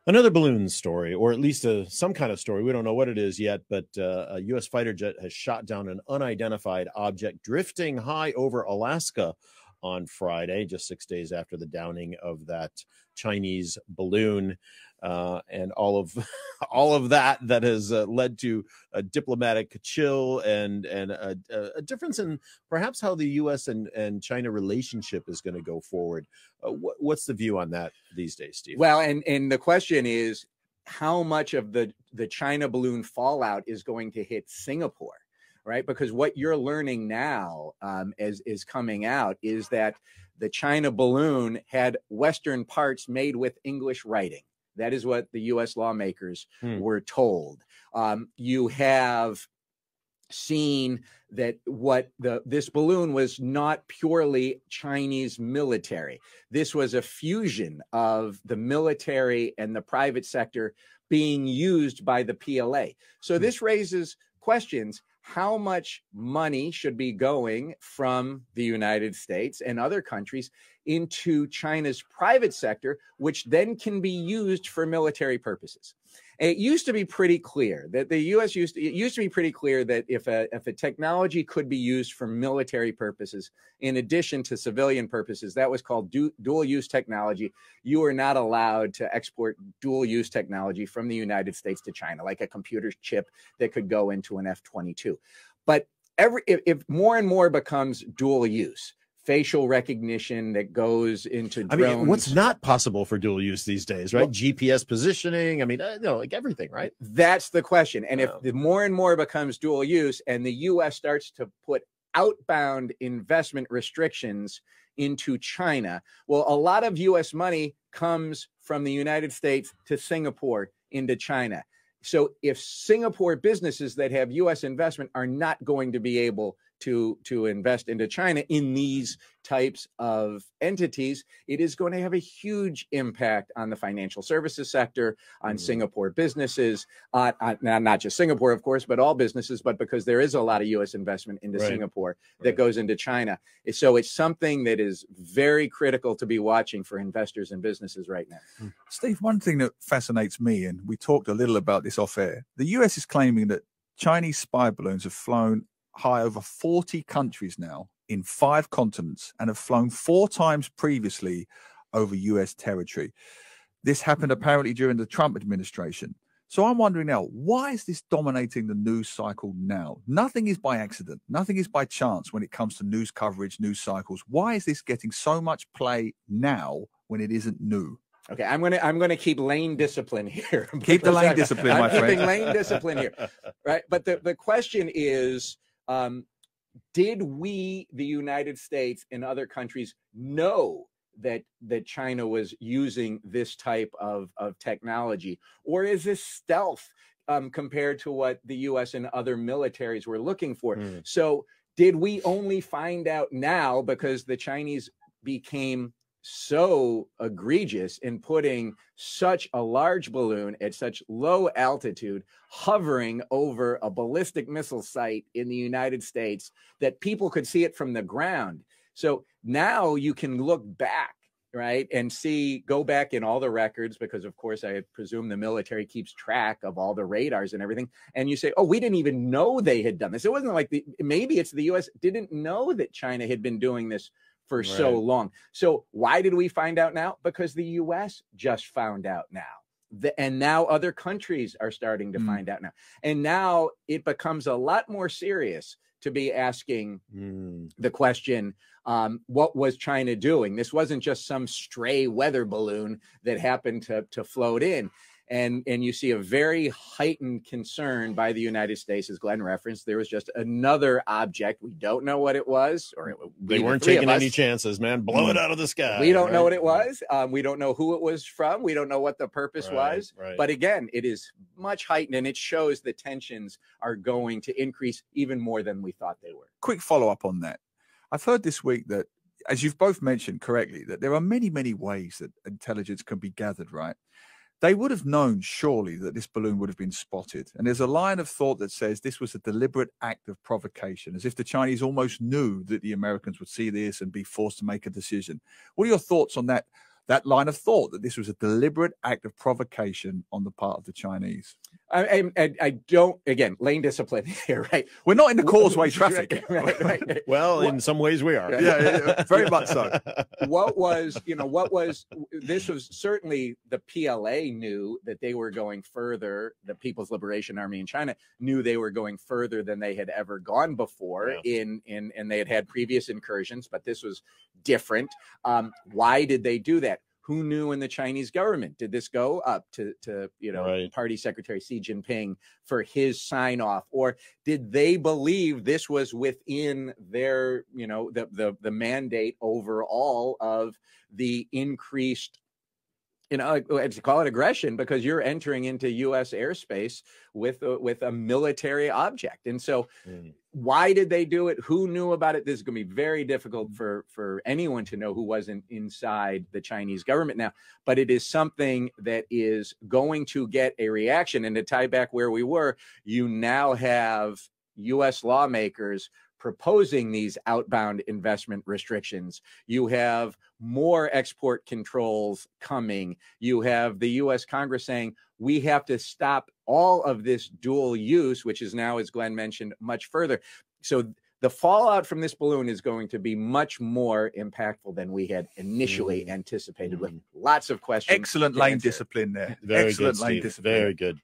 Another balloon story, or at least some kind of story. We don't know what it is yet, but a U.S. fighter jet has shot down an unidentified object drifting high over Alaska on Friday, just 6 days after the downing of that Chinese balloon, and all of all of that has led to a diplomatic chill and a difference in perhaps how the U.S. and China relationship is going to go forward. What's the view on that these days, Steve? Well, and the question is, how much of the China balloon fallout is going to hit Singapore, right? Because what you're learning now, as is coming out, is that the China balloon had Western parts made with English writing. That is what the U.S. lawmakers were told. You have seen that this balloon was not purely Chinese military. This was a fusion of the military and the private sector being used by the PLA. So this raises questions. How much money should be going from the United States and other countries into China's private sector, which then can be used for military purposes? And it used to be pretty clear that the U.S. used to be pretty clear that if a technology could be used for military purposes in addition to civilian purposes, that was called dual use technology. You are not allowed to export dual use technology from the United States to China, like a computer chip that could go into an F-22. But if more and more becomes dual use, facial recognition that goes into drones. I mean, what's not possible for dual use these days, right? Well, GPS positioning. I mean, like everything, right? That's the question. And if the more and more becomes dual use and the U.S. starts to put outbound investment restrictions into China, well, a lot of U.S. money comes from the United States to Singapore into China. So if Singapore businesses that have U.S. investment are not going to be able to invest into China in these types of entities, it is going to have a huge impact on the financial services sector, on Singapore businesses, not just Singapore, of course, but all businesses, but because there is a lot of U.S. investment into Singapore that goes into China. So it's something that is very critical to be watching for investors and businesses right now. Steve, one thing that fascinates me, and we talked a little about this off air, the U.S. is claiming that Chinese spy balloons have flown high over 40 countries now in 5 continents and have flown 4 times previously over U.S. territory. This happened apparently during the Trump administration. So I'm wondering now, why is this dominating the news cycle now? Nothing is by accident. Nothing is by chance when it comes to news coverage, news cycles. Why is this getting so much play now when it isn't new? Okay, I'm gonna keep lane discipline here. Keep the lane discipline, my friend. I'm keeping lane discipline here, right? But the question is, did we, the United States and other countries, know that China was using this type of technology? Or is this stealth compared to what the U.S. and other militaries were looking for? So did we only find out now because the Chinese became so egregious in putting such a large balloon at such low altitude hovering over a ballistic missile site in the United States that people could see it from the ground? So now you can look back, right, and go back in all the records, because of course I presume the military keeps track of all the radars and everything, and you say, oh, we didn't even know they had done this. It wasn't like maybe it's the U.S. didn't know that China had been doing this for so long. So why did we find out now? Because the U.S. just found out now. And now other countries are starting to find out now. And now it becomes a lot more serious to be asking the question, what was China doing? This wasn't just some stray weather balloon that happened to float in. And you see a very heightened concern by the United States, as Glenn referenced. There was just another object. We don't know what it was. Or they weren't taking any chances, man. Blow it out of the sky. We don't know what it was. We don't know who it was from. We don't know what the purpose was. But again, it is much heightened, and it shows the tensions are going to increase even more than we thought they were. Quick follow-up on that. I've heard this week that, as you've both mentioned correctly, that there are many, many ways that intelligence can be gathered, right? They would have known, surely, that this balloon would have been spotted. And there's a line of thought that says this was a deliberate act of provocation, as if the Chinese almost knew that the Americans would see this and be forced to make a decision. What are your thoughts on that that line of thought that this was a deliberate act of provocation on the part of the Chinese. I don't, again, lane discipline here, right? We're not in the causeway traffic. Right. Well, in some ways we are. Yeah, very much so. This was certainly the PLA knew that they were going further. The People's Liberation Army in China knew they were going further than they had ever gone before and they had previous incursions, but this was different. Why did they do that? Who knew in the Chinese government? Did this go up to Party Secretary Xi Jinping for his sign off, or did they believe this was within their the mandate overall of the increased to call it aggression, because you're entering into U.S. airspace with a military object. And so why did they do it? Who knew about it? This is going to be very difficult for anyone to know who wasn't inside the Chinese government now, but it is something that is going to get a reaction. And to tie back where we were, you now have U.S. lawmakers proposing these outbound investment restrictions. You have more export controls coming. You have the U.S. Congress saying, we have to stop all of this dual use, which is now, as Glenn mentioned, much further. So the fallout from this balloon is going to be much more impactful than we had initially anticipated, with lots of questions. Excellent lane discipline there. Very Excellent good, lane Steve. discipline. Very good.